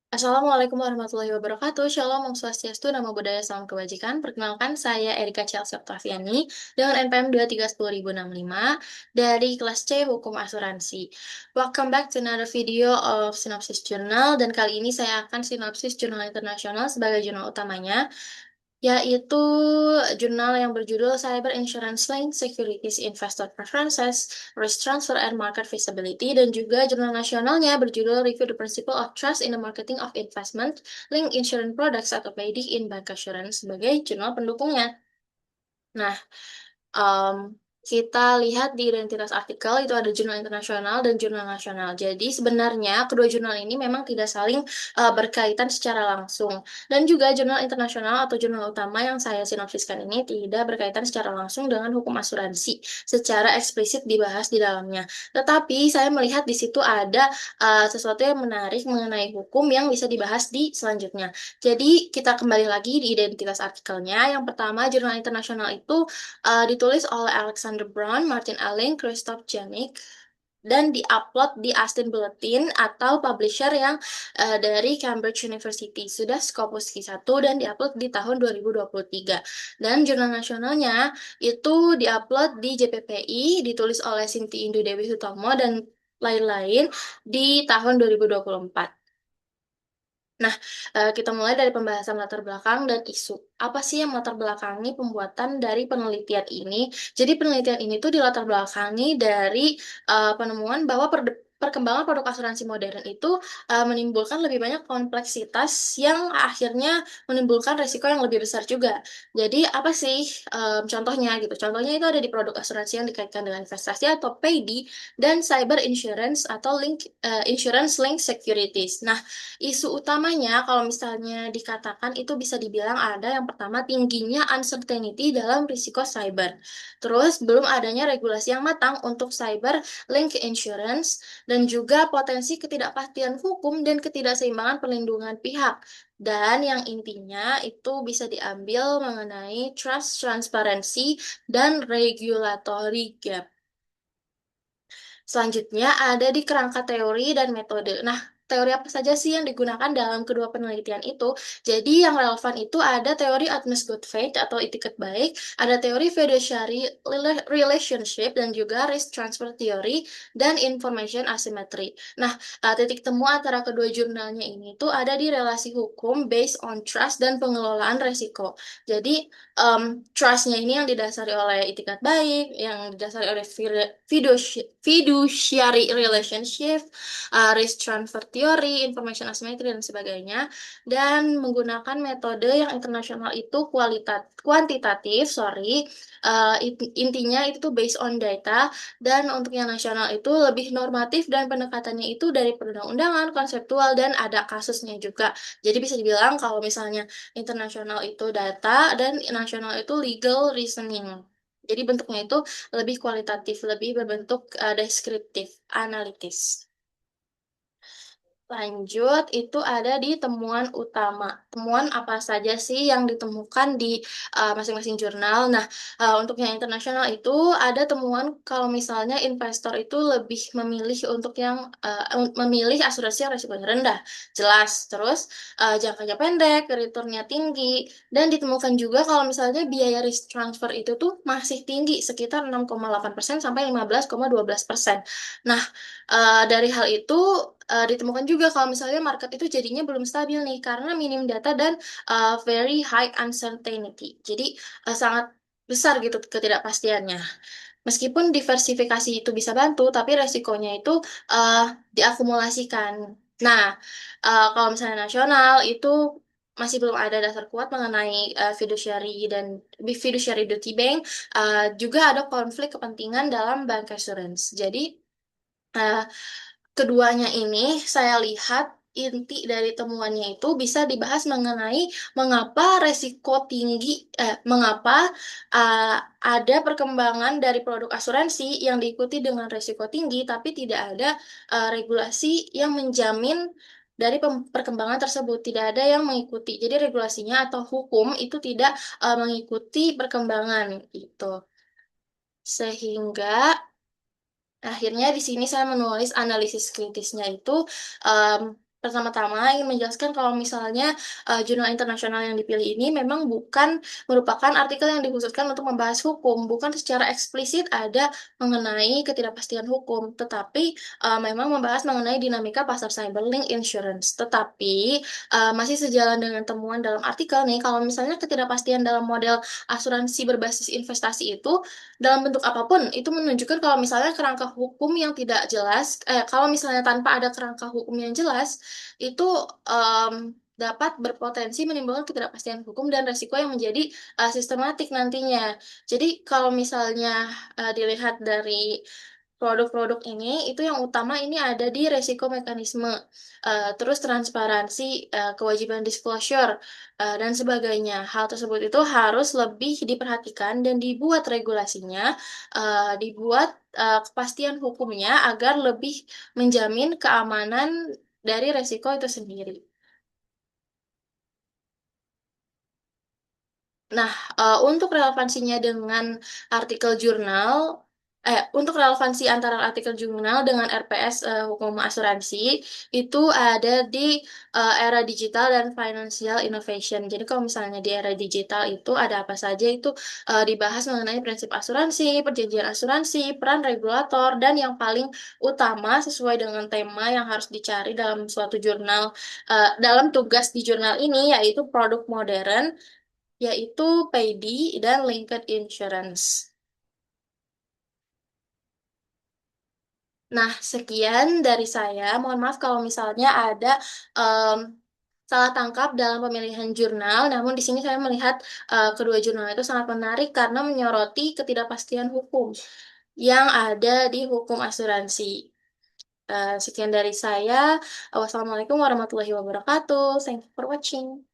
Assalamualaikum warahmatullahi wabarakatuh. Shalom, Om Swastiastu, Namo Buddhaya, Salam Kebajikan. Perkenalkan, saya Erika Chelsea Oktaviani dengan NPM 2310065 dari kelas C Hukum Asuransi. Welcome back to another video of Synopsis Journal, dan kali ini saya akan sinopsis jurnal internasional sebagai jurnal utamanya, yaitu jurnal yang berjudul Cyber Insurance Linked Securities Investor Preferences, Risk Transfer and Market Feasibility, dan juga jurnal nasionalnya berjudul Review the Principle of Trust in the Marketing of Investment Linked Insurance Products atau PID in Bancassurance sebagai jurnal pendukungnya. Nah, Em, kita lihat di identitas artikel itu ada jurnal internasional dan jurnal nasional. Jadi sebenarnya kedua jurnal ini memang tidak saling berkaitan secara langsung. Dan juga jurnal internasional atau jurnal utama yang saya sinopsiskan ini tidak berkaitan secara langsung dengan hukum asuransi secara eksplisit dibahas di dalamnya. Tetapi saya melihat di situ ada sesuatu yang menarik mengenai hukum yang bisa dibahas di selanjutnya. Jadi kita kembali lagi di identitas artikelnya. Yang pertama, jurnal internasional itu ditulis oleh Alexander Brown, Martin Allen, Christoph Janik, dan diupload di Austin Bulletin atau publisher yang dari Cambridge University. Sudah Scopus Q1 dan diupload di tahun 2023. Dan jurnal nasionalnya itu diupload di JPPI, ditulis oleh Sinti Indu Dewi Sutomo dan lain-lain di tahun 2024. Nah, kita mulai dari pembahasan latar belakang dan isu. Apa sih yang melatar belakangi pembuatan dari penelitian ini? Jadi penelitian ini tuh dilatar belakangi dari penemuan bahwa perkembangan produk asuransi modern itu menimbulkan lebih banyak kompleksitas yang akhirnya menimbulkan resiko yang lebih besar juga. Jadi apa sih contohnya gitu? Contohnya itu ada di produk asuransi yang dikaitkan dengan investasi atau PayD dan cyber insurance atau insurance linked securities. Nah, isu utamanya kalau misalnya dikatakan itu bisa dibilang ada yang pertama tingginya uncertainty dalam risiko cyber. Terus belum adanya regulasi yang matang untuk cyber link insurance dan juga potensi ketidakpastian hukum dan ketidakseimbangan perlindungan pihak. Dan yang intinya itu bisa diambil mengenai trust, transparency, dan regulatory gap. Selanjutnya ada di kerangka teori dan metode. Nah, teori apa saja sih yang digunakan dalam kedua penelitian itu? Jadi yang relevan itu ada teori Atmes Good Faith atau itikat baik, ada teori fiduciary relationship dan juga risk transfer theory dan information asymmetry. Nah, titik temu antara kedua jurnalnya ini tuh ada di relasi hukum based on trust dan pengelolaan resiko. Jadi trustnya ini yang didasari oleh itikat baik, yang didasari oleh fiduciary relationship, risk transfer theory, information asymmetry, dan sebagainya. Dan menggunakan metode yang internasional itu kuantitatif, sorry. Intinya itu tuh based on data, dan untuk yang nasional itu lebih normatif dan pendekatannya itu dari perundang-undangan, konseptual, dan ada kasusnya juga. Jadi bisa dibilang kalau misalnya internasional itu data dan nasional itu legal reasoning. Jadi bentuknya itu lebih kualitatif, lebih berbentuk deskriptif, analitis. Lanjut, itu ada di temuan utama. Temuan apa saja sih yang ditemukan di masing-masing jurnal? Nah, untuk yang internasional itu ada temuan kalau misalnya investor itu lebih memilih untuk yang memilih asuransi yang risikonya rendah, jelas. Terus jangkanya pendek, returnnya tinggi, dan ditemukan juga kalau misalnya biaya risk transfer itu tuh masih tinggi, sekitar 6,8% sampai 15,12%. Nah, dari hal itu ditemukan juga kalau misalnya market itu jadinya belum stabil nih karena minim data dan very high uncertainty. Jadi sangat besar gitu ketidakpastiannya. Meskipun diversifikasi itu bisa bantu, tapi resikonya itu uh, diakumulasikan. Nah, kalau misalnya nasional itu masih belum ada dasar kuat mengenai fiduciary dan fiduciary duty bank. Juga ada konflik kepentingan dalam bank assurance. Jadi uh, keduanya ini saya lihat inti dari temuannya itu bisa dibahas mengenai mengapa resiko tinggi, mengapa uh, ada perkembangan dari produk asuransi yang diikuti dengan resiko tinggi, tapi tidak ada regulasi yang menjamin dari perkembangan tersebut. Tidak ada yang mengikuti. Jadi regulasinya atau hukum itu tidak mengikuti perkembangan itu. Sehingga akhirnya di sini saya menulis analisis kritisnya itu Pertama-tama ingin menjelaskan kalau misalnya, jurnal internasional yang dipilih ini memang bukan merupakan artikel yang dikhususkan untuk membahas hukum, bukan secara eksplisit ada mengenai ketidakpastian hukum, tetapi, memang membahas mengenai dinamika pasar cyberlink insurance. Tetapi, masih sejalan dengan temuan dalam artikel nih, kalau misalnya ketidakpastian dalam model asuransi berbasis investasi itu, dalam bentuk apapun, itu menunjukkan kalau misalnya kerangka hukum yang tidak jelas kalau misalnya tanpa ada kerangka hukum yang jelas, itu, dapat berpotensi menimbulkan ketidakpastian hukum dan resiko yang menjadi, sistematik nantinya. Jadi kalau misalnya, dilihat dari produk-produk ini, itu yang utama ini ada di resiko mekanisme, terus transparansi, kewajiban disclosure, dan sebagainya. Hal tersebut itu harus lebih diperhatikan dan dibuat regulasinya, dibuat, kepastian hukumnya agar lebih menjamin keamanan dari resiko itu sendiri. Nah, untuk relevansinya dengan artikel jurnal untuk relevansi antara artikel jurnal dengan RPS, hukum asuransi, itu ada di, era digital dan financial innovation. Jadi kalau misalnya di era digital itu ada apa saja itu, dibahas mengenai prinsip asuransi, perjanjian asuransi, peran regulator, dan yang paling utama sesuai dengan tema yang harus dicari dalam suatu jurnal, dalam tugas di jurnal ini, yaitu produk modern, yaitu Paydi dan Linked Insurance. Nah, sekian dari saya. Mohon maaf kalau misalnya ada em, salah tangkap dalam pemilihan jurnal. Namun di sini saya melihat kedua jurnal itu sangat menarik karena menyoroti ketidakpastian hukum yang ada di hukum asuransi. Sekian dari saya. Wassalamualaikum warahmatullahi wabarakatuh. Thank you for watching.